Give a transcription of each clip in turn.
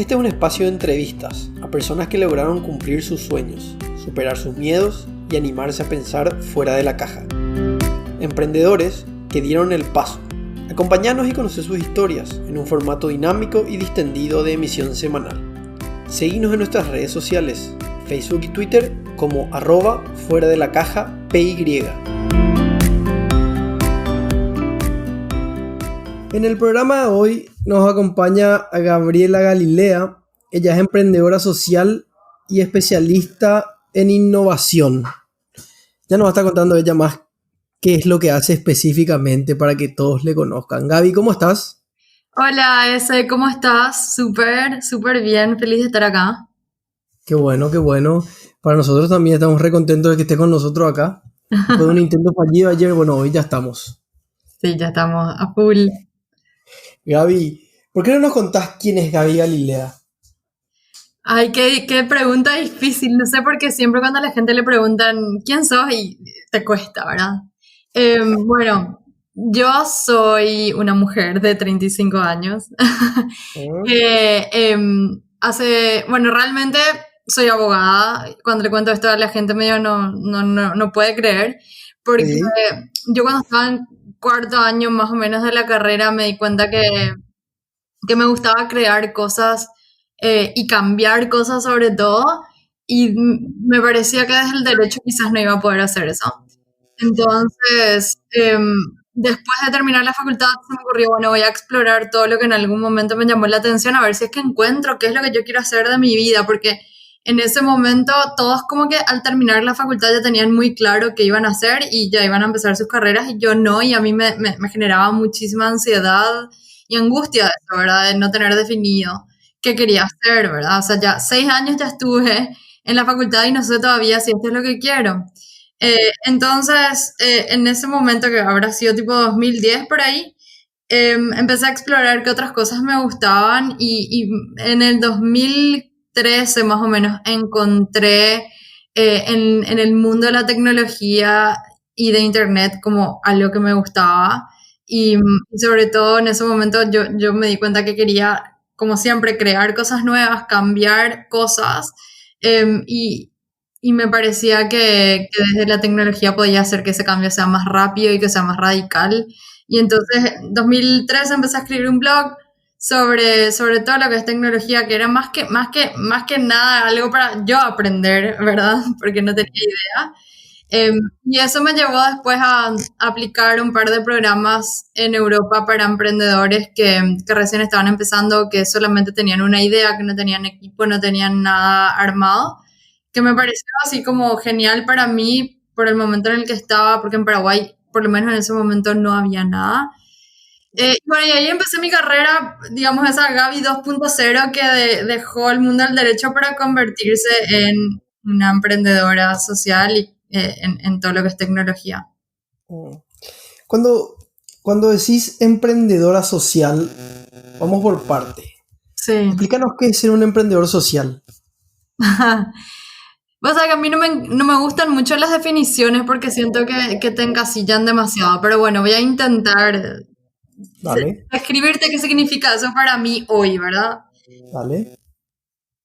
Este es un espacio de entrevistas a personas que lograron cumplir sus sueños, superar sus miedos y animarse a pensar fuera de la caja. Emprendedores que dieron el paso. Acompáñanos y conocer sus historias en un formato dinámico y distendido de emisión semanal. Seguinos en nuestras redes sociales, Facebook y Twitter como @fuera de la caja PY. En el programa de hoy nos acompaña a Gabriela Galilea. Ella es emprendedora social y especialista en innovación. Ya nos va a estar contando ella más qué es lo que hace específicamente para que todos le conozcan. Gaby, ¿cómo estás? Hola, ¿cómo estás? Súper bien, feliz de estar acá. Qué bueno, qué bueno. Para nosotros también estamos re contentos de que esté con nosotros acá. Después de un intento fallido ayer, bueno, hoy ya estamos. Sí, ya estamos a full. Gaby, ¿por qué no nos contás quién es Gaby Galilea? Ay, qué pregunta difícil. No sé por qué siempre cuando a la gente le preguntan quién sos y te cuesta, ¿verdad? Bueno, yo soy una mujer de 35 años. ¿Ah? Bueno, realmente soy abogada. Cuando le cuento esto a la gente medio no puede creer, porque Sí. yo cuando estaba en cuarto año más o menos de la carrera me di cuenta que me gustaba crear cosas y cambiar cosas sobre todo, y me parecía que desde el derecho quizás no iba a poder hacer eso. Entonces, después de terminar la facultad, se me ocurrió, bueno, voy a explorar todo lo que en algún momento me llamó la atención, a ver si es que encuentro qué es lo que yo quiero hacer de mi vida, porque en ese momento todos como que al terminar la facultad ya tenían muy claro qué iban a hacer y ya iban a empezar sus carreras y yo no, y a mí me generaba muchísima ansiedad y angustia eso, ¿verdad? De no tener definido qué quería hacer, ¿verdad? O sea, ya 6 años ya estuve en la facultad y no sé todavía si esto es lo que quiero. Entonces, en ese momento, que habrá sido tipo 2010 por ahí, empecé a explorar qué otras cosas me gustaban y en el 2013 más o menos encontré en el mundo de la tecnología y de Internet como algo que me gustaba y sobre todo en ese momento yo me di cuenta que quería, como siempre, crear cosas nuevas, cambiar cosas y me parecía que desde la tecnología podía hacer que ese cambio sea más rápido y que sea más radical. Y entonces, en 2013 empecé a escribir un blog sobre todo lo que es tecnología, que era más que nada algo para yo aprender, ¿verdad? Porque no tenía idea. Y eso me llevó después a aplicar un par de programas en Europa para emprendedores que recién estaban empezando, que solamente tenían una idea, que no tenían equipo, no tenían nada armado, que me pareció así como genial para mí por el momento en el que estaba, porque en Paraguay, por lo menos en ese momento, no había nada. Bueno, y ahí empecé mi carrera, digamos, esa Gaby 2.0 que dejó el mundo del derecho para convertirse en una emprendedora social y en todo lo que es tecnología. Mm. Cuando, cuando decís emprendedora social, vamos por parte. Sí. Explícanos qué es ser un emprendedor social. O sea que a mí no me gustan mucho las definiciones porque siento que te encasillan demasiado, pero bueno, voy a intentar Dale, escribirte qué significa eso para mí hoy, ¿verdad? dale.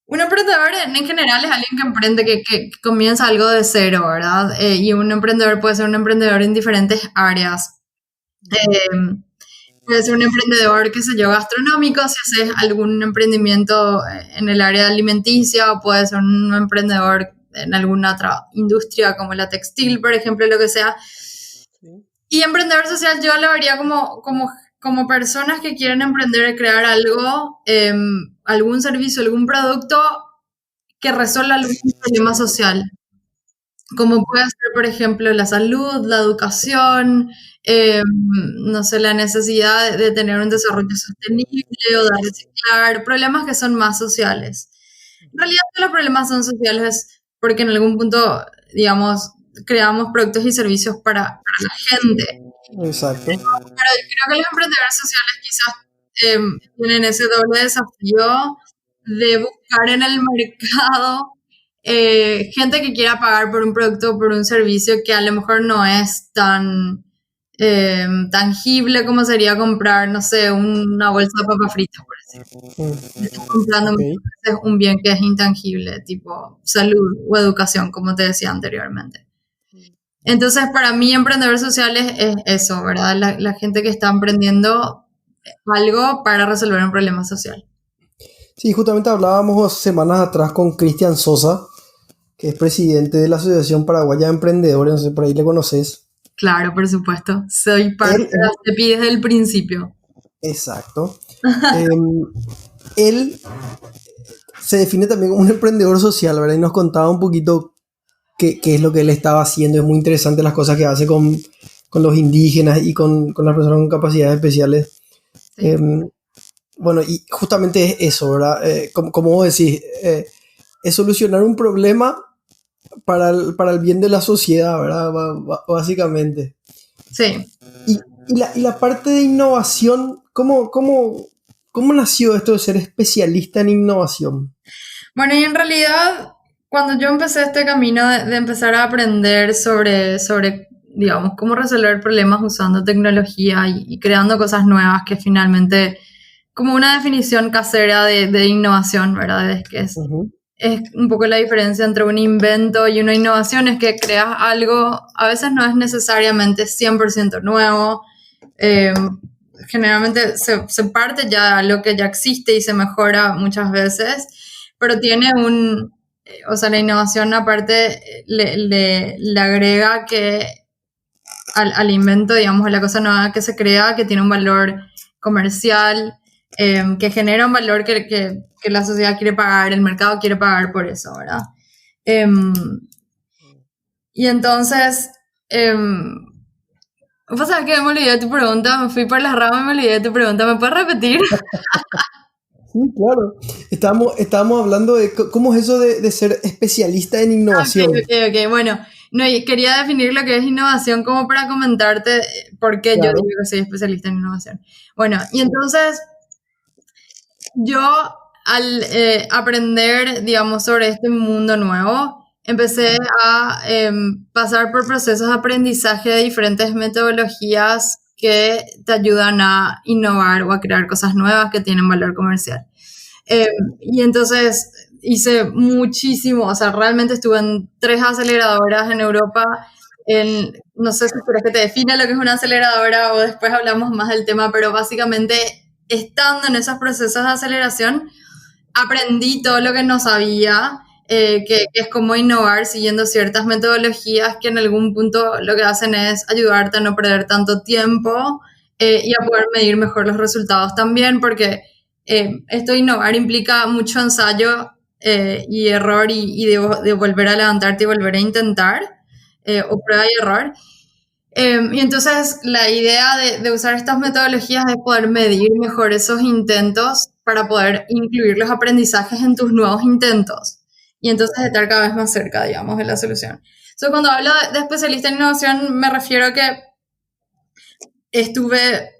Un emprendedor en general es alguien que emprende, que comienza algo de cero, ¿verdad? Y un emprendedor puede ser un emprendedor en diferentes áreas. Eh, Puede ser un emprendedor, qué sé yo, gastronómico, si haces algún emprendimiento en el área alimenticia, o puede ser un emprendedor en alguna otra industria como la textil, por ejemplo, lo que sea. Sí. Y emprendedor social yo lo vería como personas que quieren emprender y crear algo, algún servicio, algún producto que resuelva algún problema social, como puede ser, por ejemplo, la salud, la educación, no sé, la necesidad de tener un desarrollo sostenible o de reciclar, problemas que son más sociales. En realidad, todos los problemas son sociales porque en algún punto, digamos, creamos productos y servicios para la gente. Exacto. Pero yo creo que los emprendedores sociales quizás tienen ese doble desafío de buscar en el mercado gente que quiera pagar por un producto o por un servicio que a lo mejor no es tan tangible como sería comprar, no sé, una bolsa de papas fritas, por ejemplo. Estás comprando Ok. muchas veces un bien que es intangible, tipo salud o educación, como te decía anteriormente. Entonces, para mí, emprendedores sociales es eso, ¿verdad? La gente que está emprendiendo algo para resolver un problema social. Sí, justamente hablábamos semanas atrás con Cristian Sosa, que es presidente de la Asociación Paraguaya de Emprendedores, no sé, por ahí le conoces. Claro, por supuesto. Soy parte Él de ACEPI desde el principio. exacto. Em, Él se define también como un emprendedor social, ¿verdad? Y nos contaba un poquito qué es lo que él estaba haciendo. Es muy interesante las cosas que hace con los indígenas y con las personas con capacidades especiales. Sí, Em, bueno, y justamente es eso, ¿verdad? Como vos decís, es solucionar un problema para el bien de la sociedad, ¿verdad? Básicamente. sí. Y la parte de innovación, ¿cómo nació esto de ser especialista en innovación? Bueno, y en realidad, cuando yo empecé este camino de empezar a aprender sobre, digamos, cómo resolver problemas usando tecnología y creando cosas nuevas que finalmente, como una definición casera de innovación, ¿verdad? Es que Ujú. es un poco la diferencia entre un invento y una innovación, es que creas algo, a veces no es necesariamente 100% nuevo, eh, generalmente se parte ya de lo que ya existe y se mejora muchas veces, pero tiene o sea, la innovación aparte le agrega que al invento, digamos, a la cosa nueva que se crea, que tiene un valor comercial, que genera un valor que la sociedad quiere pagar, el mercado quiere pagar por eso, ¿verdad? Em, y entonces, vos sabés que me olvidé de tu pregunta, me fui por las ramas y me olvidé de tu pregunta, ¿me puedes repetir? Sí, claro. Estábamos hablando de cómo es eso de ser especialista en Ok, innovación. ok, ok, bueno, no, y quería definir lo que es innovación como para comentarte por qué yo Claro. digo que soy especialista en innovación. Bueno, y entonces yo al aprender, digamos, sobre este mundo nuevo, empecé a pasar por procesos de aprendizaje de diferentes metodologías que te ayudan a innovar o a crear cosas nuevas que tienen valor comercial. Eh, y entonces hice muchísimo, o sea, realmente estuve en 3 aceleradoras en Europa. No sé si quieres que te defina lo que es una aceleradora o después hablamos más del tema, pero básicamente estando en esos procesos de aceleración, aprendí todo lo que no sabía, que es cómo innovar siguiendo ciertas metodologías que en algún punto lo que hacen es ayudarte a no perder tanto tiempo y a poder medir mejor los resultados también, porque esto de innovar implica mucho ensayo y error y de volver a levantarte y volver a intentar, o prueba y error. Y entonces la idea de usar estas metodologías es poder medir mejor esos intentos para poder incluir los aprendizajes en tus nuevos intentos y entonces estar cada vez más cerca, digamos, de la solución. Entonces, cuando hablo de especialista en innovación, me refiero a que estuve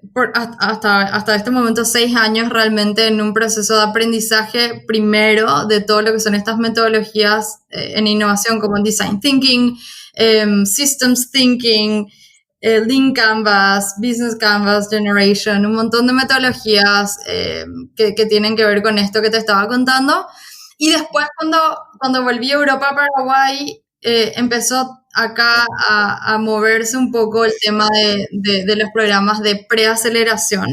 hasta este momento 6 años realmente en un proceso de aprendizaje primero de todo lo que son estas metodologías en innovación como Design Thinking, Systems Thinking, Lean Canvas, Business Canvas Generation, un montón de metodologías que tienen que ver con esto que te estaba contando. Y después cuando volví a Europa, Paraguay, empezó acá a moverse un poco el tema de los programas de preaceleración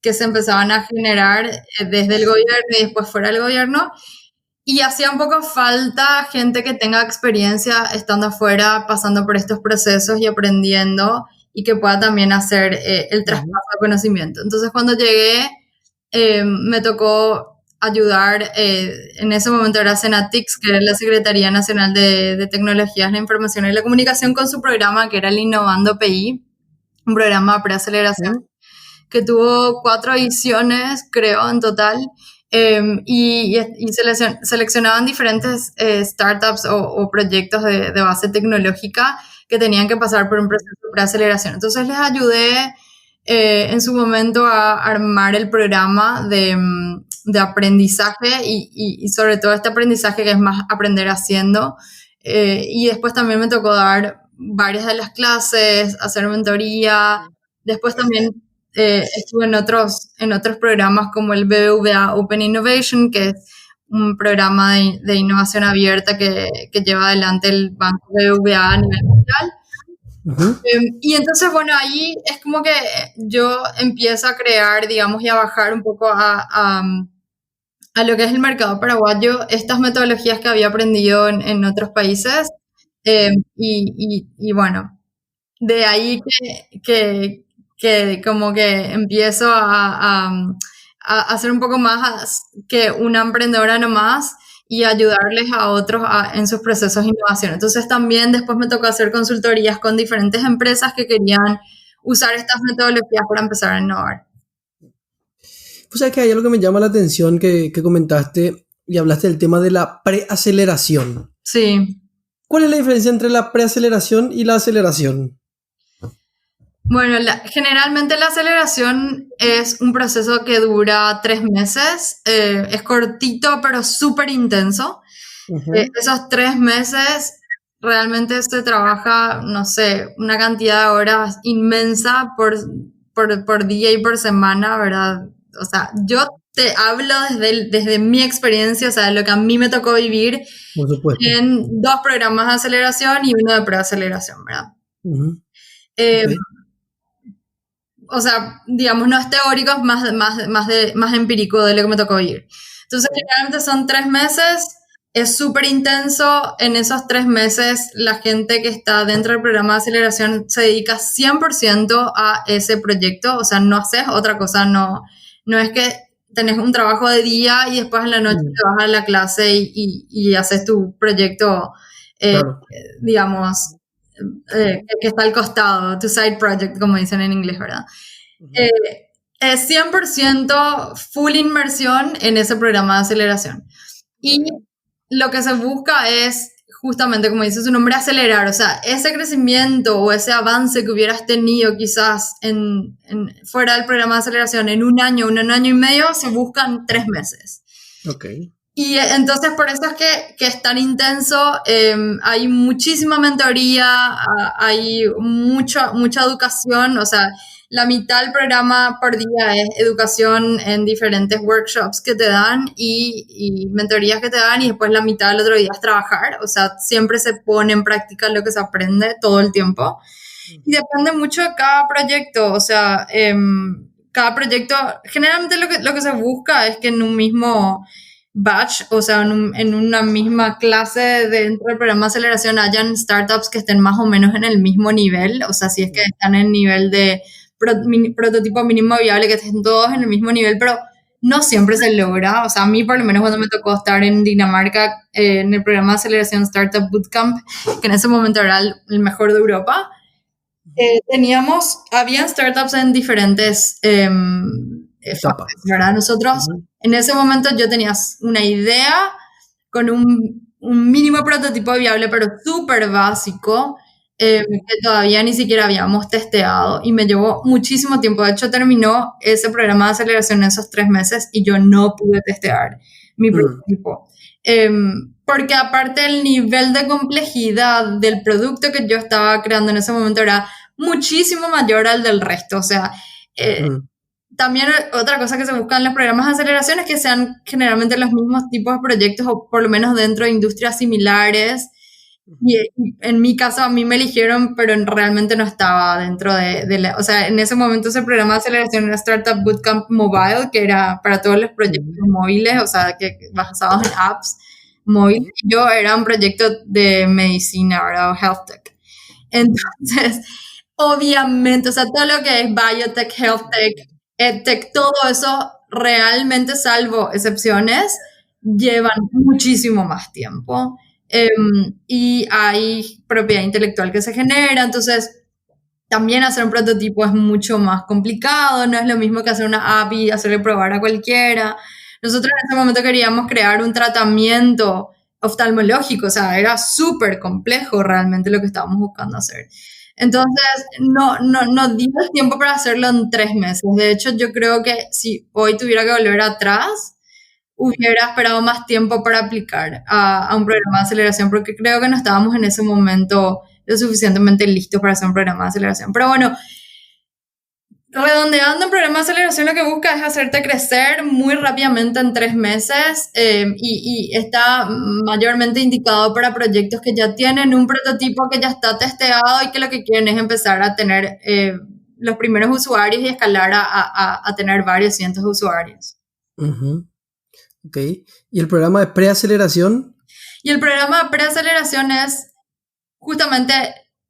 que se empezaban a generar desde el gobierno y después fuera del gobierno. Y hacía un poco falta gente que tenga experiencia estando afuera, pasando por estos procesos y aprendiendo y que pueda también hacer el traspaso Ujú. de conocimiento. Entonces, cuando llegué, me tocó ayudar, en ese momento era Senatix, que era la Secretaría Nacional de Tecnologías, la Información y la Comunicación, con su programa que era el Innovando PI, un programa de preaceleración Ujú. que tuvo 4 ediciones, creo, en total, y seleccionaban diferentes startups o proyectos de base tecnológica que tenían que pasar por un proceso de preaceleración. Entonces les ayudé en su momento a armar el programa de aprendizaje y sobre todo este aprendizaje que es más aprender haciendo. Y después también me tocó dar varias de las clases, hacer mentoría. Después también estuve en otros programas como el BBVA Open Innovation, que es un programa de innovación abierta que lleva adelante el Banco BBVA a nivel mundial. Y entonces, bueno, ahí es como que yo empiezo a crear, digamos, y a bajar un poco a lo que es el mercado paraguayo, estas metodologías que había aprendido en otros países. Y bueno, de ahí que como que empiezo a hacer un poco más que una emprendedora nomás y ayudarles a otros en sus procesos de innovación. Entonces también después me tocó hacer consultorías con diferentes empresas que querían usar estas metodologías para empezar a innovar. Pues sabes que hay algo que me llama la atención que comentaste y hablaste del tema de la preaceleración. Sí. ¿Cuál es la diferencia entre la preaceleración y la aceleración? Bueno, generalmente la aceleración es un proceso que dura 3 meses, es cortito pero súper intenso. Esos 3 meses realmente se trabaja, no sé, una cantidad de horas inmensa por día y por semana, ¿verdad? O sea, yo te hablo desde mi experiencia, o sea, de lo que a mí me tocó vivir Por supuesto. en 2 programas de aceleración y uno de preaceleración, ¿verdad? Okay. O sea, digamos, no es teórico, es más empírico de lo que me tocó vivir. Entonces, generalmente son 3 meses, es súper intenso. En esos 3 meses, la gente que está dentro del programa de aceleración se dedica 100% a ese proyecto, o sea, no haces otra cosa, no es que tenés un trabajo de día y después en la noche te vas a la clase y haces tu proyecto, Claro. digamos, que está al costado, tu side project, como dicen en inglés, ¿verdad? Es 100% full inmersión en ese programa de aceleración. Y lo que se busca es, justamente, como dice su nombre, acelerar. O sea, ese crecimiento o ese avance que hubieras tenido quizás fuera del programa de aceleración en un año y medio, se buscan 3 meses. Okay. Y entonces por eso es que es tan intenso, hay muchísima mentoría, hay mucha educación, o sea, la mitad del programa por día es educación en diferentes workshops que te dan y mentorías que te dan, y después la mitad del otro día es trabajar, o sea, siempre se pone en práctica lo que se aprende todo el tiempo. Y depende mucho de cada proyecto, o sea, cada proyecto, generalmente lo que se busca es que en un mismo batch, o sea, en una misma clase dentro del programa de aceleración hayan startups que estén más o menos en el mismo nivel, o sea, si es que están en nivel de prototipo mínimo viable, que estén todos en el mismo nivel, pero no siempre se logra. O sea, a mí por lo menos cuando me tocó estar en Dinamarca en el programa de aceleración Startup Bootcamp, que en ese momento era el mejor de Europa, habían startups en diferentes fases, ¿verdad? Nosotros, en ese momento yo tenía una idea con un mínimo prototipo viable, pero súper básico, que todavía ni siquiera habíamos testeado, y me llevó muchísimo tiempo. De hecho, terminó ese programa de aceleración en esos 3 meses y yo no pude testear mi prototipo. Porque aparte el nivel de complejidad del producto que yo estaba creando en ese momento era muchísimo mayor al del resto. O sea, también otra cosa que se busca en los programas de aceleración es que sean generalmente los mismos tipos de proyectos, o por lo menos dentro de industrias similares. Y en mi caso a mí me eligieron, pero realmente no estaba dentro o sea, en ese momento ese programa de aceleración era Startup Bootcamp Mobile, que era para todos los proyectos móviles, o sea, que basados en apps móviles. Yo era un proyecto de medicina, ¿verdad? O health tech. Entonces, obviamente, o sea, todo lo que es biotech, health tech, edtech, todo eso realmente, salvo excepciones, llevan muchísimo más tiempo. Y hay propiedad intelectual que se genera, entonces también hacer un prototipo es mucho más complicado, no es lo mismo que hacer una app y hacerle probar a cualquiera. Nosotros en ese momento queríamos crear un tratamiento oftalmológico, o sea, era súper complejo realmente lo que estábamos buscando hacer. Entonces, no dio el tiempo para hacerlo en 3 meses. De hecho, yo creo que si hoy tuviera que volver atrás, hubiera esperado más tiempo para aplicar a un programa de aceleración, porque creo que no estábamos en ese momento lo suficientemente listos para hacer un programa de aceleración. Pero bueno, redondeando, un programa de aceleración lo que busca es hacerte crecer muy rápidamente en 3 meses y está mayormente indicado para proyectos que ya tienen un prototipo que ya está testeado y que lo que quieren es empezar a tener los primeros usuarios y escalar a tener varios cientos de usuarios. Ujú. Ok. ¿Y el programa de preaceleración? Y el programa de preaceleración es justamente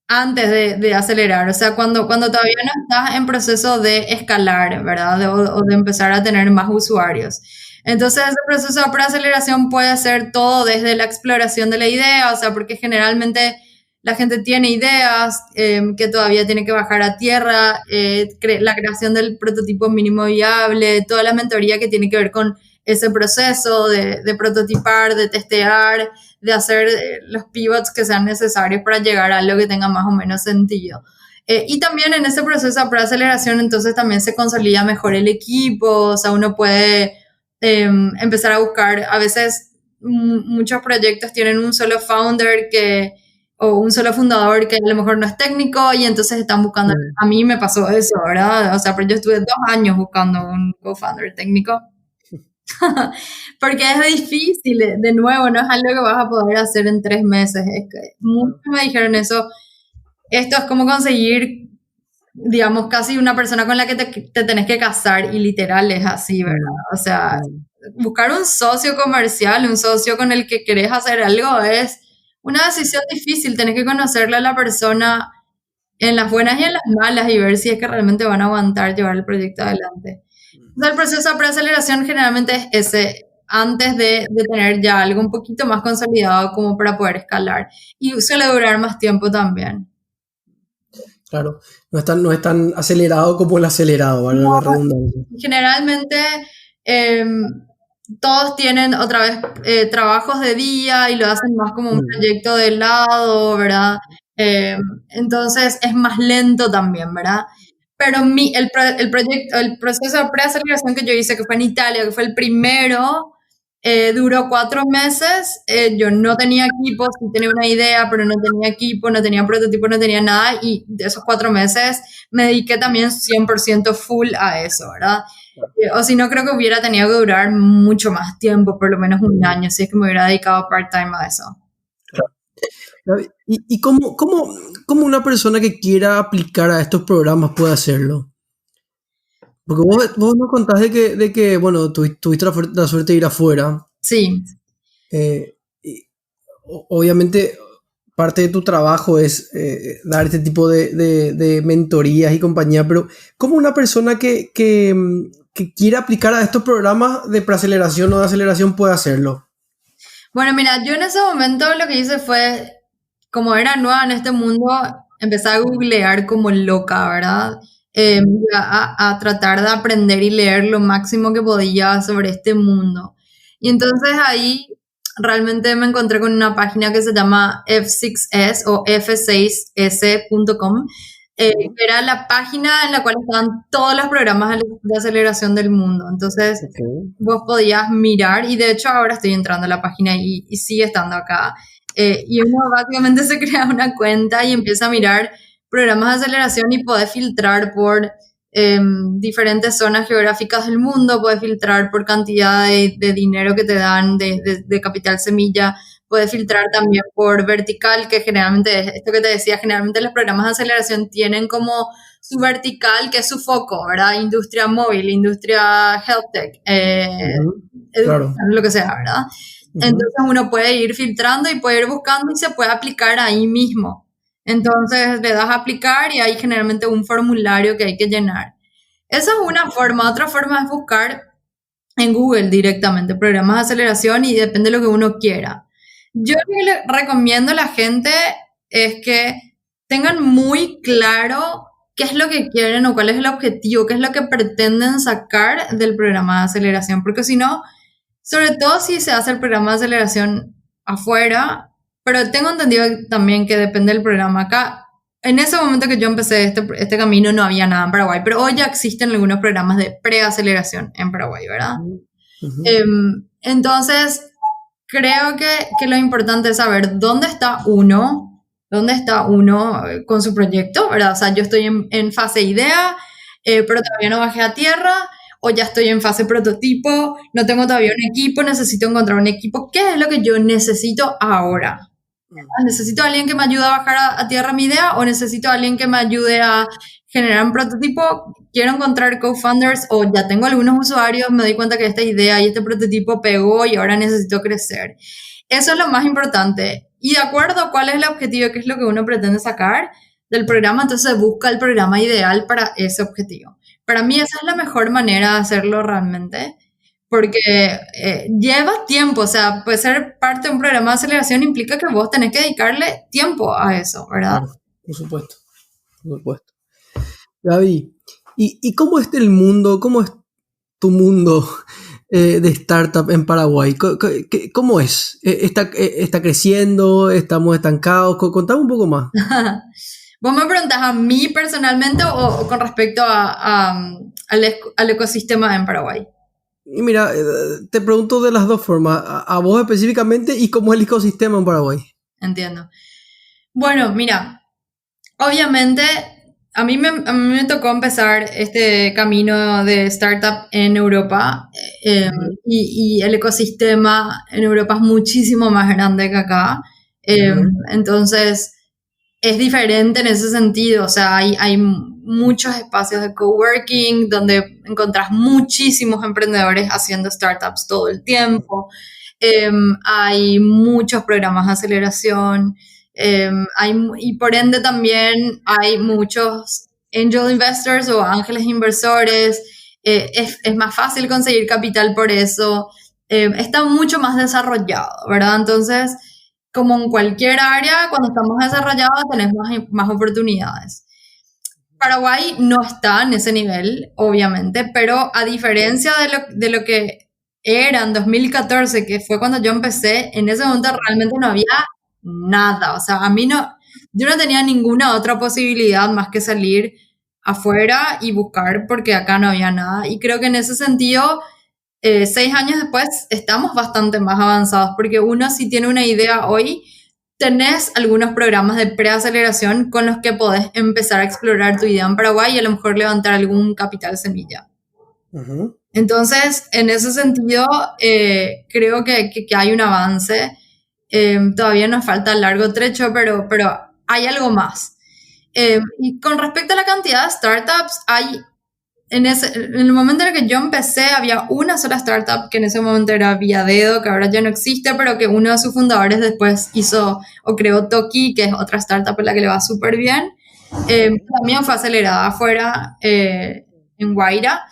antes de acelerar, o sea, cuando todavía no estás en proceso de escalar, ¿verdad? O de empezar a tener más usuarios. Entonces, ese proceso de preaceleración puede ser todo desde la exploración de la idea, o sea, porque generalmente la gente tiene ideas que todavía tiene que bajar a tierra, la creación del prototipo mínimo viable, toda la mentoría que tiene que ver con ese proceso de prototipar, de testear, de hacer los pivots que sean necesarios para llegar a algo que tenga más o menos sentido. Y también en ese proceso de preaceleración, entonces también se consolida mejor el equipo, o sea, uno puede empezar a buscar, a veces muchos proyectos tienen un solo founder o un solo fundador que a lo mejor no es técnico y entonces están buscando, a mí me pasó eso, ¿verdad? O sea, pero yo estuve 2 años buscando un co-founder técnico. Porque es difícil, de nuevo, no es algo que vas a poder hacer en 3 meses. Es que muchos me dijeron eso. Esto es como conseguir, digamos, casi una persona con la que te tenés que casar y literal es así, ¿verdad? O sea, buscar un socio comercial, un socio con el que querés hacer algo es una decisión difícil. Tenés que conocerle a la persona en las buenas y en las malas y ver si es que realmente van a aguantar llevar el proyecto adelante. O sea, el proceso de preaceleración generalmente es ese, antes de tener ya algo un poquito más consolidado como para poder escalar. Y suele durar más tiempo también. Claro, no es tan acelerado como el acelerado, ¿vale? No, La redundancia. generalmente todos tienen otra vez trabajos de día y lo hacen más como un proyecto de lado, ¿verdad? Entonces es más lento también, ¿verdad? Pero el proceso de preaceleración que yo hice, que fue en Italia, que fue el primero, duró 4 meses. Yo no tenía equipo, sí tenía una idea, pero no tenía equipo, no tenía prototipo, no tenía nada. Y de esos 4 meses me dediqué también 100% full a eso, ¿verdad? O si no, creo que hubiera tenido que durar mucho más tiempo, por lo menos 1 año, si es que me hubiera dedicado part-time a eso. ¿Y cómo una persona que quiera aplicar a estos programas puede hacerlo? Porque vos nos contás de que bueno, tuviste la suerte de ir afuera. Sí. Y obviamente, parte de tu trabajo es dar este tipo de mentorías y compañía, pero ¿cómo una persona que quiera aplicar a estos programas de preaceleración o de aceleración puede hacerlo? Bueno, mira, yo en ese momento lo que hice fue, como era nueva en este mundo, empecé a googlear como loca, ¿verdad? A tratar de aprender y leer lo máximo que podía sobre este mundo. Y entonces ahí realmente me encontré con una página que se llama F6S o f6s.com, que era la página en la cual estaban todos los programas de aceleración del mundo. Entonces, vos podías mirar, y de hecho ahora estoy entrando a la página y sigue estando acá. Y uno básicamente se crea una cuenta y empieza a mirar programas de aceleración y podés filtrar por diferentes zonas geográficas del mundo, puedes filtrar por cantidad de dinero que te dan de capital semilla, puedes filtrar también por vertical, que generalmente es esto que te decía, generalmente los programas de aceleración tienen como su vertical, que es su foco, ¿verdad? Industria móvil, industria health tech, Claro. lo que sea, ¿verdad? Entonces uno puede ir filtrando y puede ir buscando y se puede aplicar ahí mismo. Entonces le das a aplicar y hay generalmente un formulario que hay que llenar. Esa es una forma. Otra forma es buscar en Google directamente programas de aceleración y depende de lo que uno quiera. Yo lo que le recomiendo a la gente es que tengan muy claro qué es lo que quieren o cuál es el objetivo, qué es lo que pretenden sacar del programa de aceleración, porque si no, sobre todo si se hace el programa de aceleración afuera, pero tengo entendido también que depende del programa. Acá, en ese momento que yo empecé este camino, no había nada en Paraguay, pero hoy ya existen algunos programas de preaceleración en Paraguay, ¿verdad? Entonces, creo que lo importante es saber dónde está uno, dónde está uno con su proyecto, ¿verdad? O sea, yo estoy en fase idea, pero todavía no bajé a tierra, o ya estoy en fase prototipo, no tengo todavía un equipo, necesito encontrar un equipo. ¿Qué es lo que yo necesito ahora? ¿Necesito a alguien que me ayude a bajar a tierra mi idea o necesito a alguien que me ayude a generar un prototipo? Quiero encontrar co-founders o ya tengo algunos usuarios, me doy cuenta que esta idea y este prototipo pegó y ahora necesito crecer. Eso es lo más importante. Y de acuerdo a cuál es el objetivo, qué es lo que uno pretende sacar del programa, entonces busca el programa ideal para ese objetivo. Para mí esa es la mejor manera de hacerlo realmente. Porque lleva tiempo, o sea, puede ser parte de un programa de aceleración, implica que vos tenés que dedicarle tiempo a eso, ¿verdad? Claro, por supuesto, por supuesto. Gaby, ¿y cómo es el mundo, cómo es tu mundo de startup en Paraguay? ¿Cómo es? ¿Está creciendo? ¿Estamos estancados? Contame un poco más. ¿Vos me preguntás a mí personalmente o con respecto al ecosistema en Paraguay? Y mira, te pregunto de las dos formas, a vos específicamente y cómo es el ecosistema en Paraguay. Entiendo. Bueno, mira, obviamente a mí me tocó empezar este camino de startup en Europa y el ecosistema en Europa es muchísimo más grande que acá. Entonces es diferente en ese sentido, o sea, hay muchos espacios de coworking donde encontrás muchísimos emprendedores haciendo startups todo el tiempo. Hay muchos programas de aceleración. Y por ende también hay muchos angel investors o ángeles inversores. Es más fácil conseguir capital por eso. Está mucho más desarrollado, ¿verdad? Entonces, como en cualquier área, cuando estamos desarrollados tenés más oportunidades. Paraguay no está en ese nivel, obviamente, pero a diferencia de lo que era en 2014, que fue cuando yo empecé, en ese momento realmente no había nada. O sea, yo no tenía ninguna otra posibilidad más que salir afuera y buscar porque acá no había nada. Y creo que en ese sentido, 6 años después, estamos bastante más avanzados porque uno si tiene una idea hoy, tenés algunos programas de preaceleración con los que podés empezar a explorar tu idea en Paraguay y a lo mejor levantar algún capital semilla. Uh-huh. Entonces, en ese sentido, creo que hay un avance. Todavía nos falta largo trecho, pero hay algo más. Y con respecto a la cantidad de startups, en el momento en el que yo empecé, había una sola startup que en ese momento era Viadedo, que ahora ya no existe, pero que uno de sus fundadores después hizo o creó Toki, que es otra startup en la que le va súper bien. También fue acelerada afuera, en Guaira.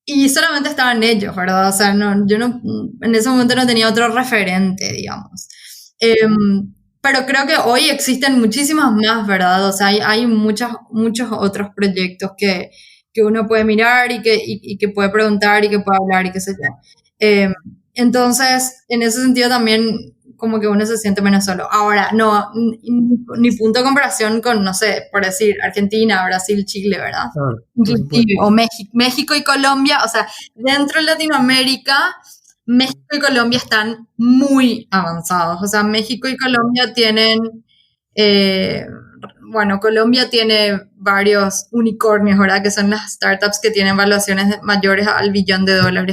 Y solamente estaban ellos, ¿verdad? O sea, yo en ese momento no tenía otro referente, digamos. Pero creo que hoy existen muchísimas más, ¿verdad? O sea, hay muchos otros proyectos que uno puede mirar y que puede preguntar y que puede hablar y qué sé yo. Entonces, en ese sentido también como que uno se siente menos solo. Ahora, no, ni punto de comparación con, no sé, por decir, Argentina, Brasil, Chile, ¿verdad? Inclusive, o México y Colombia, o sea, dentro de Latinoamérica, México y Colombia están muy avanzados. O sea, México y Colombia tienen, Colombia tiene varios unicornios, ¿verdad? Que son las startups que tienen valuaciones mayores al $1 billón,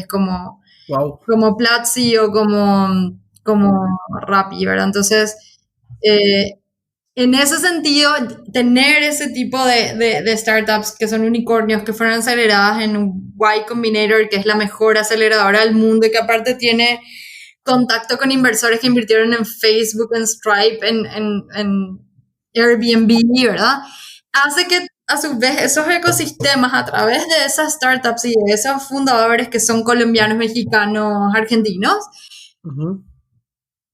como, wow, como Platzi o como Rappi, ¿verdad? Entonces, en ese sentido, tener ese tipo de startups que son unicornios, que fueron aceleradas en Y Combinator, que es la mejor aceleradora del mundo y que aparte tiene contacto con inversores que invirtieron en Facebook, en Stripe, en Airbnb, ¿verdad? Hace que a su vez esos ecosistemas a través de esas startups y de esos fundadores que son colombianos, mexicanos, argentinos,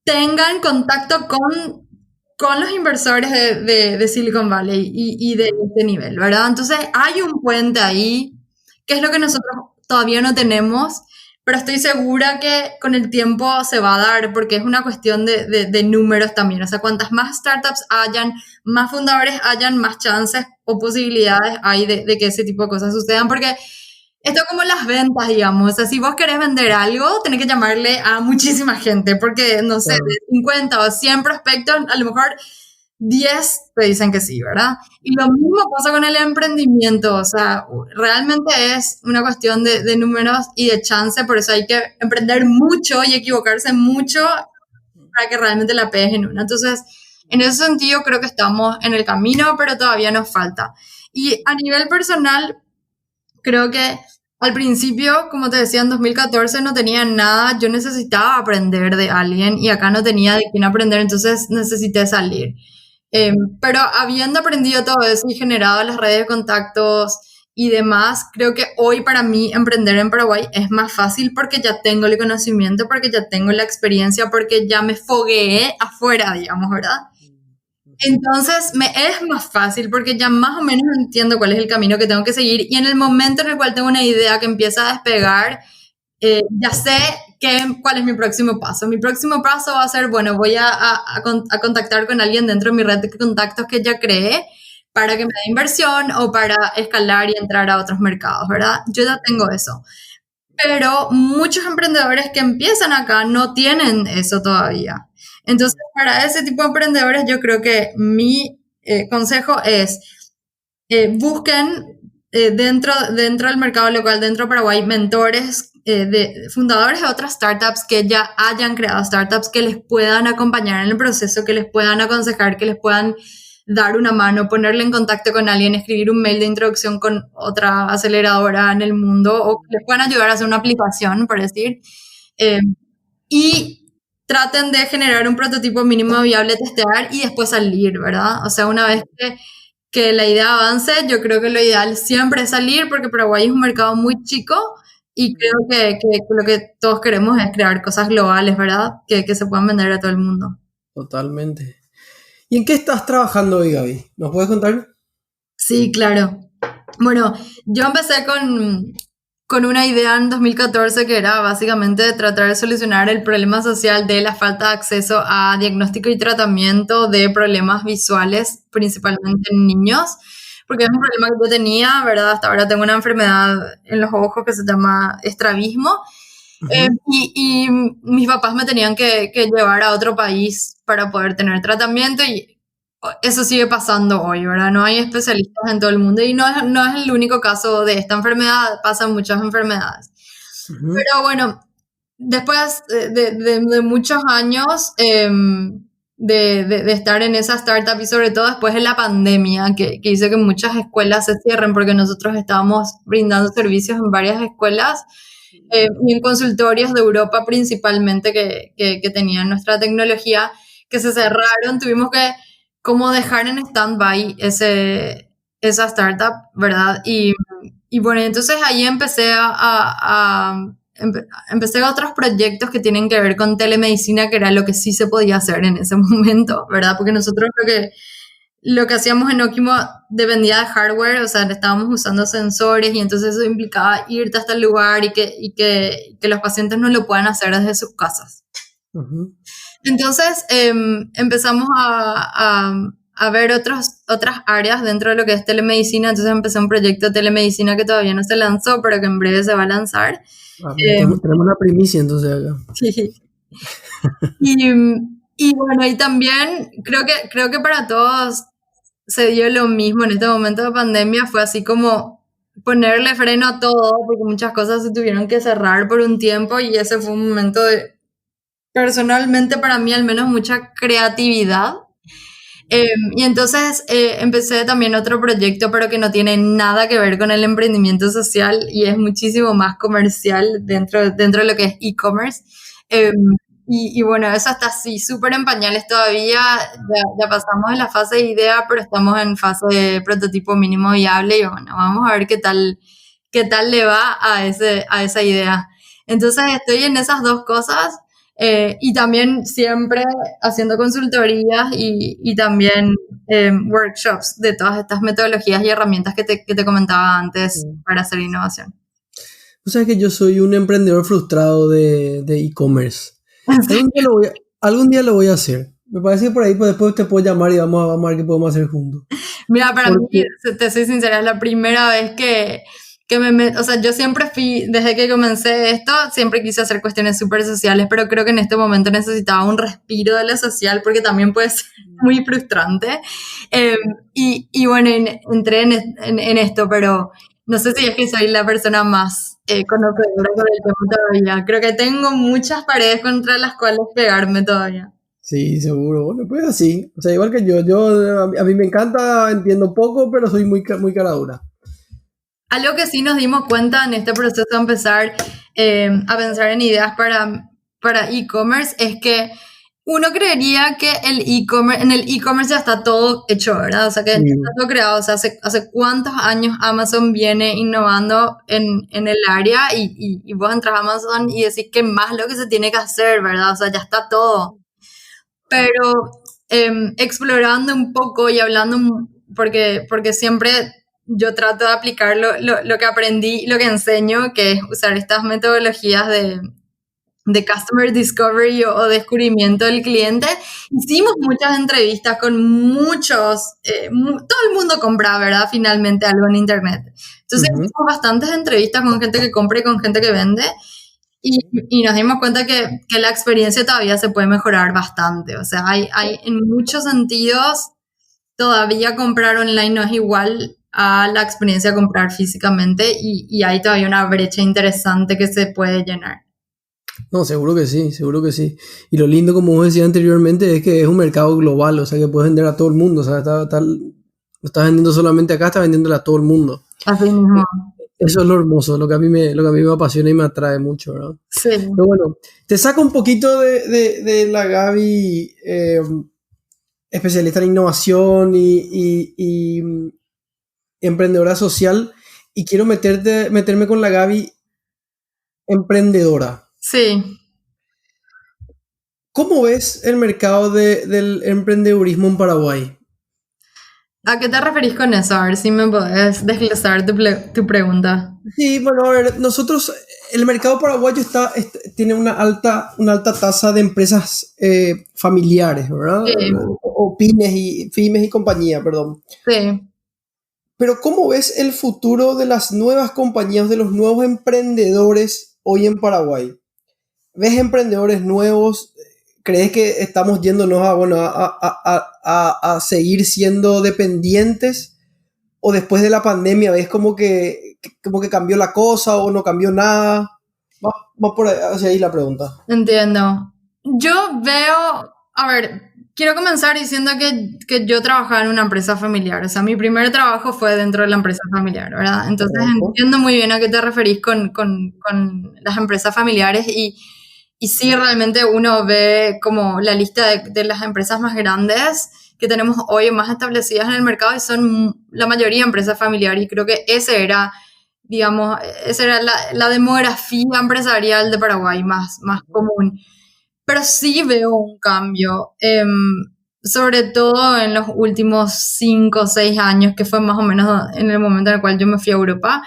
tengan contacto con los inversores de Silicon Valley y de este nivel, ¿verdad? Entonces hay un puente ahí, que es lo que nosotros todavía no tenemos, pero estoy segura que con el tiempo se va a dar, porque es una cuestión de números también. O sea, cuantas más startups hayan, más fundadores hayan, más chances o posibilidades hay de que ese tipo de cosas sucedan, porque esto es como las ventas, digamos. O sea, si vos querés vender algo, tenés que llamarle a muchísima gente, porque, no sé, de Claro. 50 o 100 prospectos, a lo mejor 10 te dicen que sí, ¿verdad? Y lo mismo pasa con el emprendimiento, o sea, realmente es una cuestión de números y de chance, por eso hay que emprender mucho y equivocarse mucho para que realmente la pegues en una. Entonces, en ese sentido creo que estamos en el camino, pero todavía nos falta. Y a nivel personal, creo que al principio, como te decía, en 2014 no tenía nada, yo necesitaba aprender de alguien y acá no tenía de quién aprender, entonces necesité salir. Pero habiendo aprendido todo eso y generado las redes de contactos y demás, creo que hoy para mí emprender en Paraguay es más fácil porque ya tengo el conocimiento, porque ya tengo la experiencia, porque ya me fogueé afuera, digamos, ¿verdad? Ujú. Entonces me es más fácil porque ya más o menos entiendo cuál es el camino que tengo que seguir y en el momento en el cual tengo una idea que empieza a despegar, ya sé cuál es mi próximo paso. Mi próximo paso va a ser, bueno, voy a contactar con alguien dentro de mi red de contactos que ya creé para que me dé inversión o para escalar y entrar a otros mercados, ¿verdad? Yo ya tengo eso. Pero muchos emprendedores que empiezan acá no tienen eso todavía. Entonces, para ese tipo de emprendedores, yo creo que mi consejo es busquen dentro del mercado local, dentro de Paraguay, mentores de fundadores de otras startups que ya hayan creado startups que les puedan acompañar en el proceso, que les puedan aconsejar, que les puedan dar una mano, ponerle en contacto con alguien, escribir un mail de introducción con otra aceleradora en el mundo o que les puedan ayudar a hacer una aplicación, por decir. Eh, y traten de generar un prototipo mínimo viable, testear y después salir, ¿verdad? O sea, una vez que la idea avance, yo creo que lo ideal siempre es salir porque Paraguay es un mercado muy chico y creo que lo que todos queremos es crear cosas globales, ¿verdad? Que se puedan vender a todo el mundo. Totalmente. ¿Y en qué estás trabajando hoy, Gaby? ¿Nos puedes contar? Sí, claro. Bueno, yo empecé con una idea en 2014 que era básicamente de tratar de solucionar el problema social de la falta de acceso a diagnóstico y tratamiento de problemas visuales, principalmente en niños, porque es un problema que yo tenía, ¿verdad? Hasta ahora tengo una enfermedad en los ojos que se llama estrabismo, Ujú. y mis papás me tenían que llevar a otro país para poder tener tratamiento y eso sigue pasando hoy, ¿verdad? No hay especialistas en todo el mundo y no es el único caso de esta enfermedad, pasan muchas enfermedades. Ujú. Pero bueno, después de muchos años de estar en esa startup y sobre todo después de la pandemia que hizo que muchas escuelas se cierren porque nosotros estábamos brindando servicios en varias escuelas y en consultorios de Europa principalmente que tenían nuestra tecnología que se cerraron, tuvimos que como dejar en stand-by esa startup, ¿verdad? Y bueno, entonces ahí empecé otros proyectos que tienen que ver con telemedicina, que era lo que sí se podía hacer en ese momento, ¿verdad? Porque nosotros lo que hacíamos en Okimo dependía de hardware, o sea, estábamos usando sensores y entonces eso implicaba irte hasta el lugar y que los pacientes no lo puedan hacer desde sus casas. Ujú. Entonces empezamos a ver otras áreas dentro de lo que es telemedicina, entonces empecé un proyecto de telemedicina que todavía no se lanzó, pero que en breve se va a lanzar. Ah, mira, Eh, tenemos una primicia entonces acá. y, y bueno, y también creo que para todos se dio lo mismo en este momento de pandemia, fue así como ponerle freno a todo, porque muchas cosas se tuvieron que cerrar por un tiempo y ese fue un momento de, personalmente para mí al menos, mucha creatividad. Y entonces empecé también otro proyecto, pero que no tiene nada que ver con el emprendimiento social y es muchísimo más comercial dentro de lo que es e-commerce. Eh, y bueno, eso está así, súper en pañales todavía. Ya pasamos de la fase de idea, pero estamos en fase de prototipo mínimo viable y bueno, vamos a ver qué tal le va a esa idea. Entonces estoy en esas dos cosas. Y también siempre haciendo consultorías y también workshops de todas estas metodologías y herramientas que te comentaba antes Sí. para hacer innovación. O sea que yo soy un emprendedor frustrado de e-commerce. Algún día algún día lo voy a hacer. Me parece que por ahí pues, después te puedo llamar y vamos a ver qué podemos hacer juntos. Mira, para mí, Porque, te soy sincera, es la primera vez que o sea, yo siempre fui, desde que comencé esto, siempre quise hacer cuestiones súper sociales, pero creo que en este momento necesitaba un respiro de lo social porque también puede ser muy frustrante. Eh, y bueno, entré en esto, pero no sé si es que soy la persona más conocedora sobre el tema todavía. Creo que tengo muchas paredes contra las cuales pegarme todavía. Sí, seguro. Bueno, pues así. O sea, igual que yo a mí me encanta, entiendo poco, pero soy muy cara dura. Algo que sí nos dimos cuenta en este proceso de empezar a pensar en ideas para e-commerce es que uno creería que en el e-commerce ya está todo hecho, ¿verdad? O sea, que ya está todo creado. O sea, hace cuántos años Amazon viene innovando en el área y vos entras a Amazon y decís que más lo que se tiene que hacer, ¿verdad? O sea, ya está todo. Pero explorando un poco y hablando, porque siempre yo trato de aplicar lo que aprendí, lo que enseño, que es usar estas metodologías de Customer Discovery o descubrimiento del cliente. Hicimos muchas entrevistas con muchos, todo el mundo compra, ¿verdad? Finalmente algo en Internet. Entonces hicimos bastantes entrevistas con gente que compra y con gente que vende. Y nos dimos cuenta que la experiencia todavía se puede mejorar bastante. O sea, hay en muchos sentidos, todavía comprar online no es igual a la experiencia de comprar físicamente y hay todavía una brecha interesante que se puede llenar. No, seguro que sí, seguro que sí. Y lo lindo, como vos decías anteriormente, es que es un mercado global, o sea, que puedes vender a todo el mundo. O sea, no estás vendiendo solamente acá, estás vendiéndole a todo el mundo. Así mismo. Eso es lo hermoso, lo que a mí me apasiona y me atrae mucho, ¿verdad? Sí. Pero bueno, te saco un poquito de la Gaby, especialista en innovación y emprendedora social, y quiero meterme con la Gaby emprendedora. Sí. ¿Cómo ves el mercado del emprendedurismo en Paraguay? ¿A qué te referís con eso? A ver si me podés desglosar tu pregunta. Sí, bueno, a ver, el mercado paraguayo tiene una alta tasa de empresas familiares, ¿verdad? Sí. O pymes y compañía, perdón. Sí. Pero ¿cómo ves el futuro de las nuevas compañías, de los nuevos emprendedores hoy en Paraguay? ¿Ves emprendedores nuevos? ¿Crees que estamos yéndonos a seguir siendo dependientes? ¿O después de la pandemia ves como que cambió la cosa o no cambió nada? Va por ahí, hacia ahí la pregunta. Entiendo. Yo veo, a ver, quiero comenzar diciendo que yo trabajaba en una empresa familiar. O sea, mi primer trabajo fue dentro de la empresa familiar, ¿verdad? Entonces entiendo muy bien a qué te referís con las empresas familiares y sí, realmente uno ve como la lista de las empresas más grandes que tenemos hoy más establecidas en el mercado y son la mayoría empresas familiares y creo que digamos, esa era la demografía empresarial de Paraguay más común. Pero sí veo un cambio, sobre todo en los últimos 5 o 6 años, que fue más o menos en el momento en el cual yo me fui a Europa,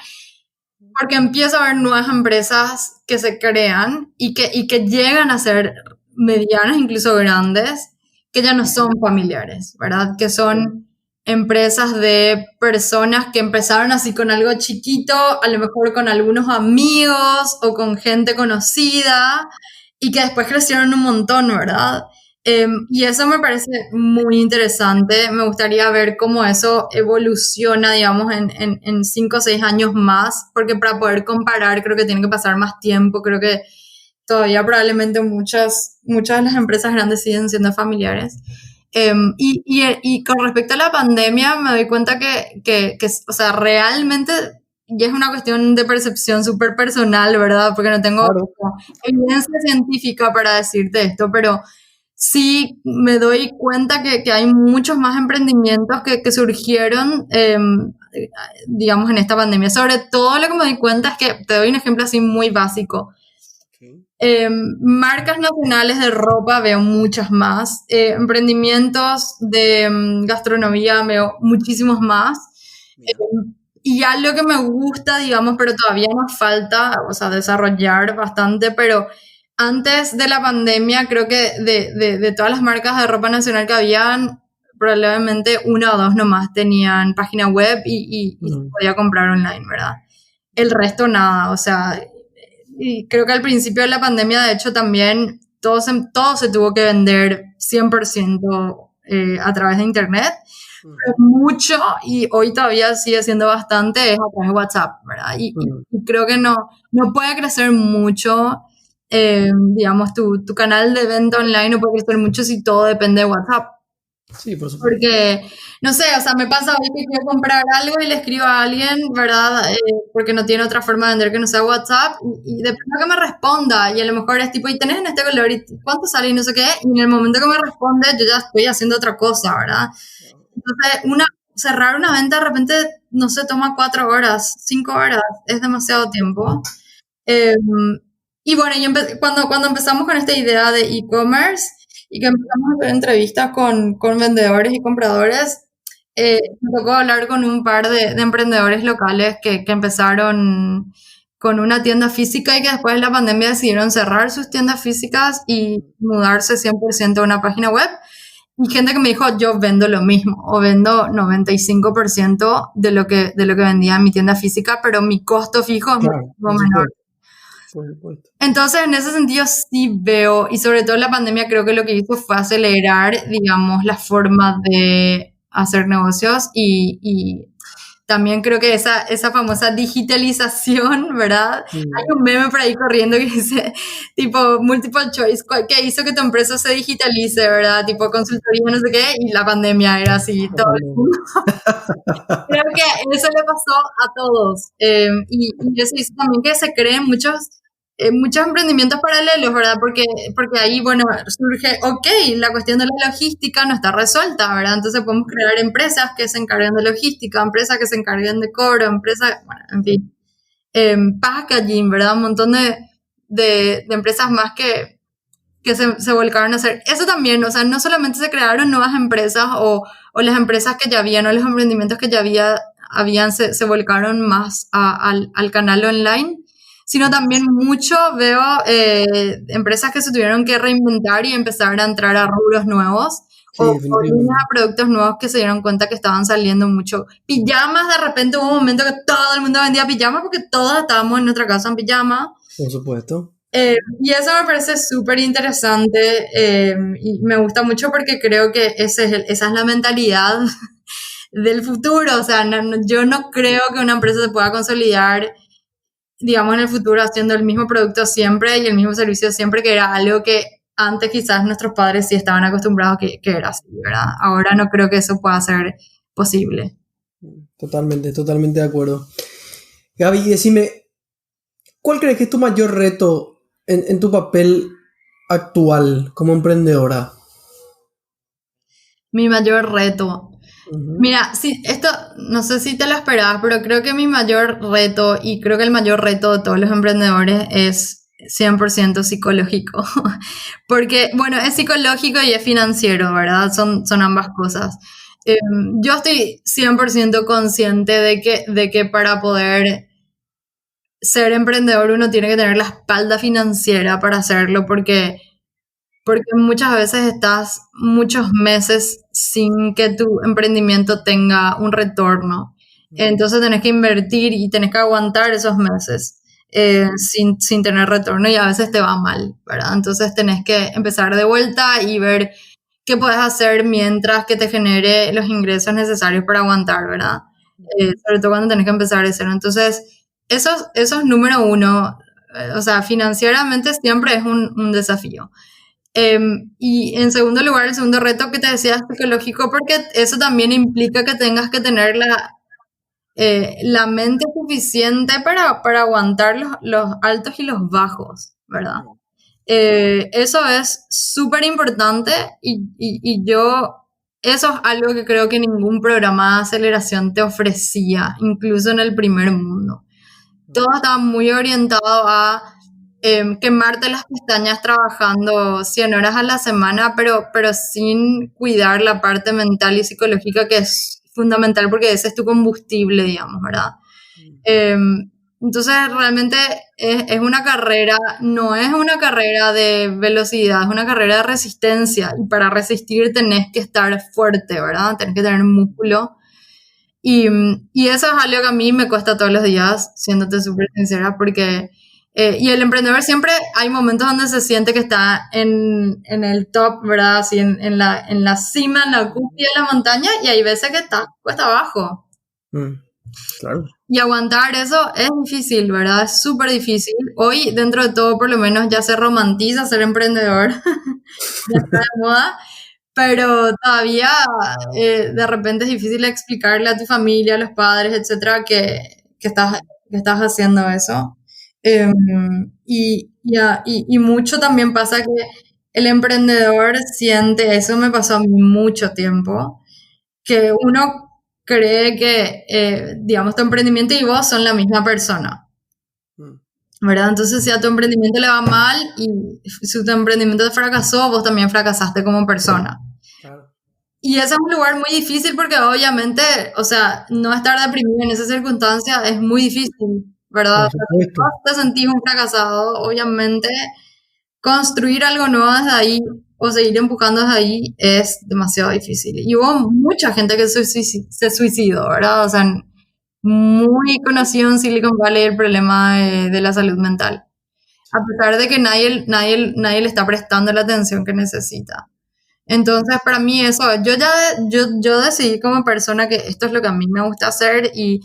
porque empiezo a ver nuevas empresas que se crean y que llegan a ser medianas, incluso grandes, que ya no son familiares, ¿verdad? Que son empresas de personas que empezaron así con algo chiquito, a lo mejor con algunos amigos o con gente conocida y que después crecieron un montón, ¿verdad? Y eso me parece muy interesante. Me gustaría ver cómo eso evoluciona, digamos, en 5 o 6 años más, porque para poder comparar creo que tiene que pasar más tiempo. Creo que todavía probablemente muchas de las empresas grandes siguen siendo familiares. Y con respecto a la pandemia, me doy cuenta que o sea, realmente, y es una cuestión de percepción súper personal, ¿verdad? Porque no tengo evidencia científica para decirte esto, pero sí me doy cuenta que hay muchos más emprendimientos que surgieron, digamos, en esta pandemia. Sobre todo lo que me doy cuenta es que, te doy un ejemplo así muy básico. Marcas nacionales de ropa veo muchas más, emprendimientos de gastronomía veo muchísimos más, y algo que me gusta, digamos, pero todavía nos falta, o sea, desarrollar bastante, pero antes de la pandemia creo que de todas las marcas de ropa nacional que habían, probablemente una o dos nomás tenían página web y se podía comprar online, ¿verdad? el resto nada, o sea, y creo que al principio de la pandemia, de hecho, también todo se tuvo que vender 100% a través de Internet. Pero mucho, y hoy todavía sigue siendo bastante, es a través de WhatsApp, ¿verdad? Y creo que no puede crecer mucho, digamos, tu canal de venta online no puede crecer mucho si todo depende de WhatsApp. Sí, por supuesto. Porque, no sé, o sea, me pasa hoy que quiero comprar algo y le escribo a alguien, ¿verdad? Porque no tiene otra forma de vender que no sea WhatsApp, y depende de que me responda, y a lo mejor es tipo, ¿y tenés en este color? ¿Y cuánto sale? Y no sé qué, y en el momento que me responde, yo ya estoy haciendo otra cosa, ¿verdad? Entonces, cerrar una venta de repente, no sé, toma 4 horas, 5 horas, es demasiado tiempo. Eh, y bueno, cuando empezamos con esta idea de e-commerce y que empezamos a hacer entrevistas con vendedores y compradores, me tocó hablar con un par de emprendedores locales que empezaron con una tienda física y que después de la pandemia decidieron cerrar sus tiendas físicas y mudarse 100% a una página web. Y gente que me dijo, yo vendo lo mismo, o vendo 95% de lo que vendía en mi tienda física, pero mi costo fijo es Claro, muchísimo por menor. supuesto, por supuesto. Entonces, en ese sentido sí veo, y sobre todo la pandemia creo que lo que hizo fue acelerar, digamos, la forma de hacer negocios, y también creo que esa famosa digitalización, ¿verdad? Hay un meme por ahí corriendo que dice, tipo, multiple choice, ¿qué hizo que tu empresa se digitalice, ¿verdad? Tipo, consultoría, no sé qué, y la pandemia era así, La todo el pandemia. mundo. Creo que eso le pasó a todos. Y eso hizo también que se creen muchos emprendimientos paralelos, ¿verdad? Porque ahí, bueno, surge, ok, la cuestión de la logística no está resuelta, ¿verdad? Entonces podemos crear empresas que se encarguen de logística, empresas que se encarguen de cobro, empresas, bueno, en fin, packaging, ¿verdad? Un montón de empresas más que se volcaron a hacer. Eso también, o sea, no solamente se crearon nuevas empresas o las empresas que ya habían o los emprendimientos que ya habían se volcaron más al canal online, sino también mucho veo empresas que se tuvieron que reinventar y empezar a entrar a rubros nuevos. Sí, O líneas definitivamente. de productos nuevos que se dieron cuenta que estaban saliendo mucho. Pijamas, de repente hubo un momento que todo el mundo vendía pijamas porque todos estábamos en nuestra casa en pijama. Por supuesto. Y eso me parece súper interesante, y me gusta mucho porque creo que esa es la mentalidad del futuro. O sea, yo no creo que una empresa se pueda consolidar, digamos, en el futuro haciendo el mismo producto siempre y el mismo servicio siempre, que era algo que antes quizás nuestros padres sí estaban acostumbrados que era así, ¿verdad? Ahora no creo que eso pueda ser posible. Totalmente, totalmente de acuerdo. Gaby, decime, ¿cuál crees que es tu mayor reto en tu papel actual como emprendedora? Mi mayor reto. Ujú. Mira, sí, esto no sé si te lo esperabas, pero creo que mi mayor reto, y creo que el mayor reto de todos los emprendedores, es 100% psicológico. Porque, bueno, es psicológico y es financiero, ¿verdad? Son ambas cosas. Eh, yo estoy 100% consciente de que para poder ser emprendedor uno tiene que tener la espalda financiera para hacerlo, porque muchas veces estás muchos meses sin que tu emprendimiento tenga un retorno. Entonces tenés que invertir y tenés que aguantar esos meses sin tener retorno, y a veces te va mal, ¿verdad? Entonces tenés que empezar de vuelta y ver qué puedes hacer mientras que te genere los ingresos necesarios para aguantar, ¿verdad? Sobre todo cuando tenés que empezar de cero. Entonces, eso es número uno. O sea, financieramente siempre es un desafío. Y en segundo lugar, el segundo reto que te decía es psicológico, porque eso también implica que tengas que tener la mente suficiente para aguantar los altos y los bajos, ¿verdad? Eso es súper importante, eso es algo que creo que ningún programa de aceleración te ofrecía, incluso en el primer mundo. Todo estaba muy orientado a quemarte las pestañas trabajando 100 horas a la semana, pero sin cuidar la parte mental y psicológica, que es fundamental porque ese es tu combustible, digamos, ¿verdad? Eh, entonces, realmente es una carrera, no es una carrera de velocidad, es una carrera de resistencia. Y para resistir tenés que estar fuerte, ¿verdad? Tenés que tener músculo. Y eso es algo que a mí me cuesta todos los días, siéndote súper sincera, porque y el emprendedor siempre hay momentos donde se siente que está en el top, ¿verdad? Así en la cima, en la cúspide de la montaña, y hay veces que está cuesta abajo. Claro. Y aguantar eso es difícil, ¿verdad? Es súper difícil. Hoy, dentro de todo, por lo menos ya se romantiza ser emprendedor, ya está de moda, pero todavía de repente es difícil explicarle a tu familia, a los padres, etcétera, que estás haciendo eso. Y mucho también pasa que el emprendedor siente, eso me pasó a mí mucho tiempo, que uno cree que, digamos, tu emprendimiento y vos son la misma persona, ¿verdad? Entonces, si a tu emprendimiento le va mal y si tu emprendimiento fracasó, vos también fracasaste como persona. Claro. Y ese es un lugar muy difícil porque obviamente, o sea, no estar deprimido en esa circunstancia es muy difícil, ¿verdad? Por Si supuesto. vos te sentís un fracasado, obviamente construir algo nuevo desde ahí o seguir empujando desde ahí es demasiado difícil. Y hubo mucha gente que se suicidó, ¿verdad? O sea, muy conocido en Silicon Valley el problema de la salud mental, a pesar de que nadie le está prestando la atención que necesita. Entonces, para mí eso, yo decidí como persona que esto es lo que a mí me gusta hacer y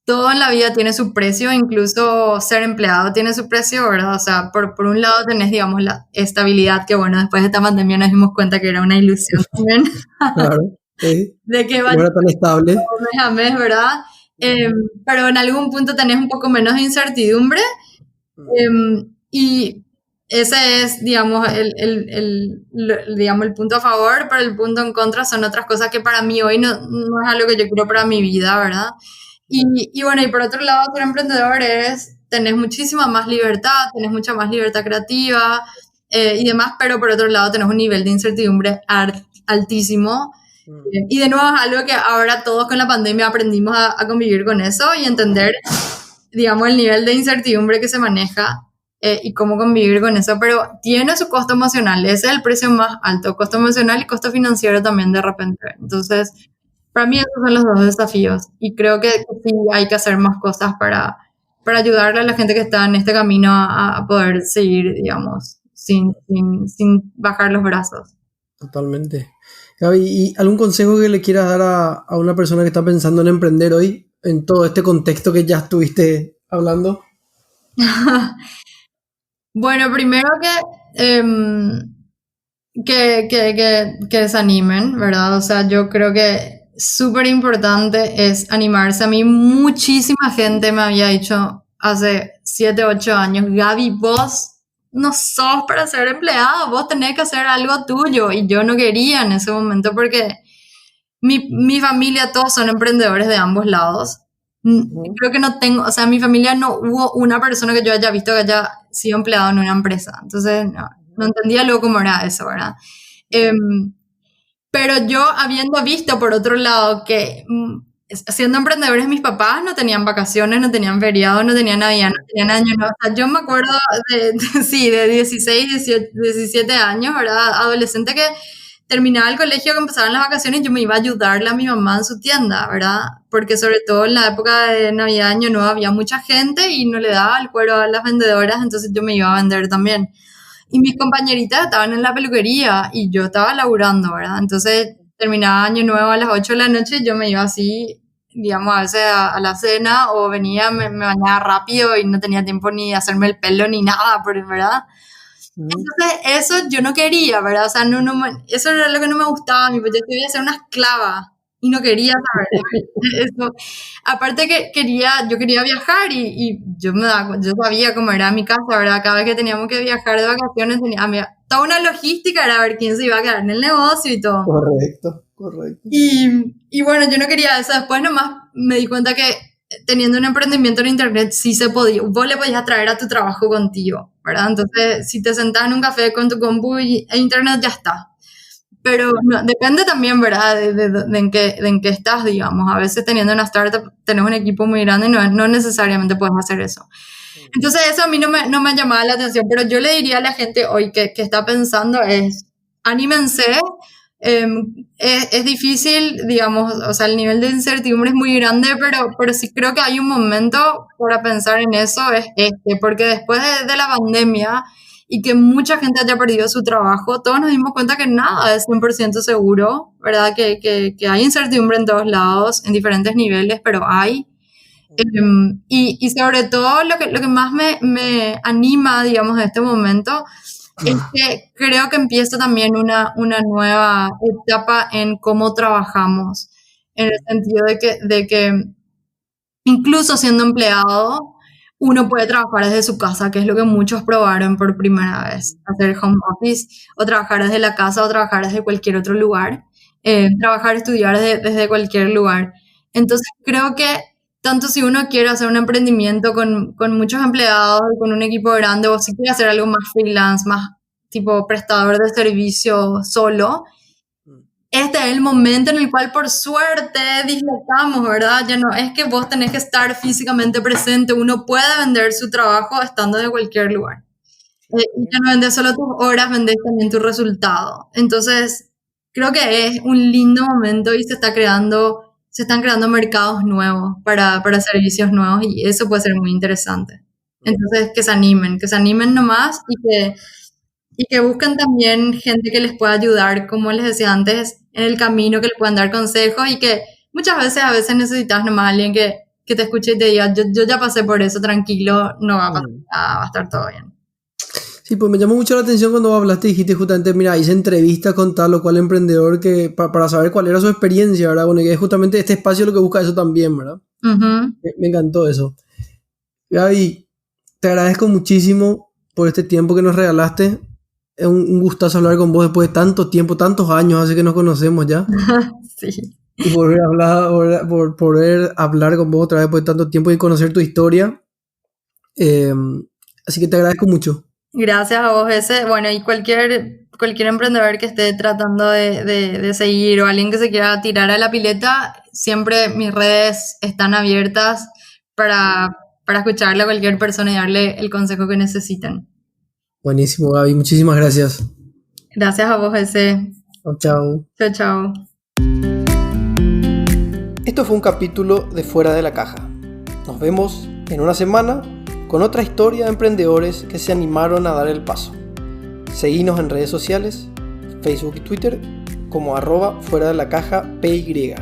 todo en la vida tiene su precio, incluso ser empleado tiene su precio, ¿verdad? O sea, por un lado tenés, digamos, la estabilidad, que bueno, después de esta pandemia nos dimos cuenta que era una ilusión también, Claro. Sí. de que No era tan estable. mes a mes, ¿verdad? Pero en algún punto tenés un poco menos de incertidumbre y ese es, digamos, digamos, el punto a favor, pero el punto en contra son otras cosas que para mí hoy no es algo que yo quiero para mi vida, ¿verdad? Y bueno, y por otro lado, ser emprendedor es, tenés muchísima más libertad, tenés mucha más libertad creativa y demás, pero por otro lado tenés un nivel de incertidumbre altísimo. Y de nuevo es algo que ahora todos con la pandemia aprendimos a convivir con eso y entender, digamos, el nivel de incertidumbre que se maneja y cómo convivir con eso, pero tiene su costo emocional, ese es el precio más alto, costo emocional y costo financiero también de repente. Entonces, para mí esos son los dos desafíos y creo que sí hay que hacer más cosas para ayudarle a la gente que está en este camino a poder seguir, digamos, sin bajar los brazos. Totalmente. Gaby, ¿y algún consejo que le quieras dar a una persona que está pensando en emprender hoy en todo este contexto que ya estuviste hablando? Bueno, primero que se animen, ¿verdad? O sea, yo creo que súper importante es animarse. A mí muchísima gente me había dicho hace 7, 8 años, Gaby, vos no sos para ser empleado, vos tenés que hacer algo tuyo. Y yo no quería en ese momento porque mi familia, todos son emprendedores de ambos lados. Creo que no tengo, o sea, en mi familia no hubo una persona que yo haya visto que haya sido empleado en una empresa. Entonces, no entendía luego cómo era eso, ¿verdad? Pero yo habiendo visto por otro lado que siendo emprendedores mis papás no tenían vacaciones, no tenían feriados, no tenían Navidad, no tenían año nuevo. O sea, yo me acuerdo sí, de 16, 18, 17 años, ¿verdad? Adolescente que terminaba el colegio, que empezaban las vacaciones, yo me iba a ayudarle a mi mamá en su tienda, ¿verdad? Porque sobre todo en la época de Navidad, Año Nuevo, había mucha gente y no le daba el cuero a las vendedoras, entonces yo me iba a vender también. Y mis compañeritas estaban en la peluquería y yo estaba laburando, ¿verdad? Entonces terminaba Año Nuevo a las 8 de la noche y yo me iba así, digamos, a veces a la cena o venía, me bañaba rápido y no tenía tiempo ni de hacerme el pelo ni nada, ¿verdad? Entonces, eso yo no quería, ¿verdad? O sea, eso era lo que no me gustaba a mí, pues yo quería ser una esclava y no quería saber eso. Aparte que yo quería viajar y yo sabía cómo era mi casa, ¿verdad? Cada vez que teníamos que viajar de vacaciones, toda una logística era ver quién se iba a quedar en el negocio y todo. Correcto, correcto. Y bueno, yo no quería eso. Después nomás me di cuenta que teniendo un emprendimiento en internet sí se podía, vos le podías traer a tu trabajo contigo, ¿verdad? Entonces, si te sentás en un café con tu compu e internet, ya está. Pero depende también, ¿verdad? De en qué estás, digamos. A veces teniendo una startup, tenés un equipo muy grande y no necesariamente puedes hacer eso. Entonces, eso a mí no me llamaba la atención, pero yo le diría a la gente hoy que está pensando es, anímense, Es difícil, digamos, o sea, el nivel de incertidumbre es muy grande, pero sí creo que hay un momento para pensar en eso, es porque después de la pandemia y que mucha gente haya perdido su trabajo, todos nos dimos cuenta que nada es 100% seguro, ¿verdad? Que hay incertidumbre en todos lados, en diferentes niveles, pero hay. Y sobre todo lo que más me anima, digamos, en este momento es que creo que empieza también una nueva etapa en cómo trabajamos, en el sentido de que incluso siendo empleado, uno puede trabajar desde su casa, que es lo que muchos probaron por primera vez, hacer home office, o trabajar desde la casa, o trabajar desde cualquier otro lugar, trabajar, estudiar desde cualquier lugar. Entonces creo que tanto si uno quiere hacer un emprendimiento con muchos empleados, con un equipo grande, o si quiere hacer algo más freelance, más tipo prestador de servicio solo, este es el momento en el cual por suerte dislocamos, ¿verdad? Ya no es que vos tenés que estar físicamente presente, uno puede vender su trabajo estando de cualquier lugar. Y ya no vendes solo tus horas, vendes también tu resultado. Entonces, creo que es un lindo momento y se están creando mercados nuevos para servicios nuevos y eso puede ser muy interesante. Entonces, que se animen nomás y que busquen también gente que les pueda ayudar, como les decía antes, en el camino, que les puedan dar consejos y que a veces necesitas nomás a alguien que te escuche y te diga, yo ya pasé por eso, tranquilo, no va a pasar nada, va a estar todo bien. Sí, pues me llamó mucho la atención cuando hablaste y dijiste justamente, mira, hice entrevistas con tal o cual emprendedor que, para saber cuál era su experiencia, ¿verdad? Bueno, que es justamente este espacio lo que busca eso también, ¿verdad? Uh-huh. Me encantó eso. Gaby, te agradezco muchísimo por este tiempo que nos regalaste. Es un gustazo hablar con vos después de tanto tiempo, tantos años hace que nos conocemos ya. Sí. Y poder hablar con vos otra vez después de tanto tiempo y conocer tu historia. Así que te agradezco mucho. Gracias a vos, bueno, y cualquier emprendedor que esté tratando de seguir o alguien que se quiera tirar a la pileta, siempre mis redes están abiertas para escucharle a cualquier persona y darle el consejo que necesiten. Buenísimo, Gaby. Muchísimas gracias. Gracias a vos, Chao, chao. Chao, chao. Esto fue un capítulo de Fuera de la Caja. Nos vemos en una semana con otra historia de emprendedores que se animaron a dar el paso. Seguinos en redes sociales, Facebook y Twitter como @fuera de la caja PY.